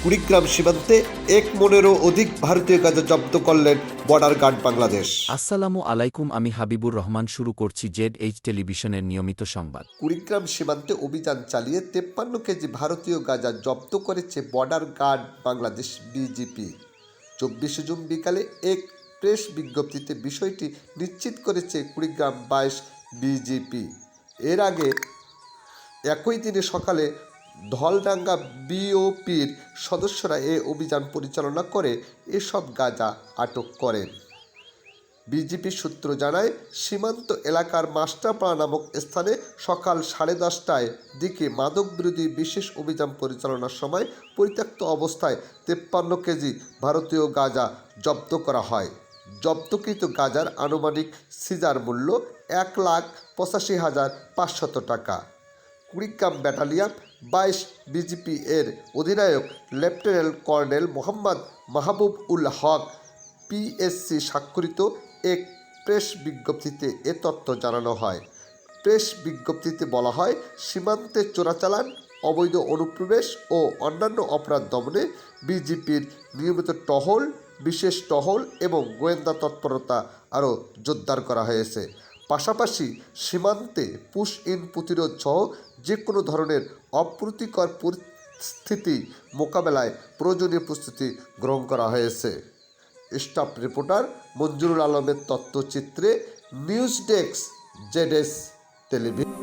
কুড়িগ্রাম সীমান্তে ১ মনেরও অধিক ভারতীয় গাঁজা জব্দ করলেন বর্ডার গার্ড বাংলাদেশ। আসসালামু আলাইকুম, আমি হাবিবুর রহমান। শুরু করছি ZH টেলিভিশনের নিয়মিত সংবাদ। কুড়িগ্রাম সীমান্তে অভিযান চালিয়ে 53 কেজি ভারতীয় গাঁজা জব্দ করেছে border guard Bangladesh BGP. 24 June বিকালে এক প্রেস বিজ্ঞপ্তিতে বিষয়টি নিশ্চিত করেছে কুড়িগ্রাম 22 বিজিপি। এর আগে একই দিনে সকালে ধলডাঙ্গা বিওপির সদস্যরা এ অভিযান পরিচালনা করে এসব গাঁজা আটক করেন। বিজিপি সূত্র জানায়, সীমান্ত এলাকার মাস্টারপাড়া নামক স্থানে সকাল 10:30টায় দিকে মাদকবিরোধী বিশেষ অভিযান পরিচালনার সময় পরিত্যক্ত অবস্থায় 53 কেজি ভারতীয় গাঁজা জব্দ করা হয়। জব্দকৃত গাঁজার আনুমানিক সিজার মূল্য 1,85,500 টাকা। কুড়িগ্রাম ব্যাটালিয়ন 22 বিজিপি এর অধিনায়ক লেফটেন্যান্ট কর্নেল মোহাম্মদ মাহবুব উল হক পিএসসি স্বাক্ষরিত এক প্রেস বিজ্ঞপ্তিতে এ তথ্য জানানো হয়। প্রেস বিজ্ঞপ্তিতে বলা হয়, সীমান্তে চোরাচালান, অবৈধ অনুপ্রবেশ ও অন্যান্য অপরাধ দমনে বিজিপির নিয়মিত টহল, বিশেষ টহল এবং গোয়েন্দা তৎপরতা আরও জোরদার করা হয়েছে। পাশাপাশি সীমান্তে পুশ ইন প্রতিরোধ সহ যে কোনো ধরনের অপ্রীতিকর পরিস্থিতি মোকাবেলায় প্রয়োজনীয় প্রস্তুতি গ্রহণ করা হয়েছে। স্টাফ রিপোর্টার মঞ্জুরুল আলমের তথ্যচিত্রে নিউজ ডেস্ক ZH টেলিভিশন।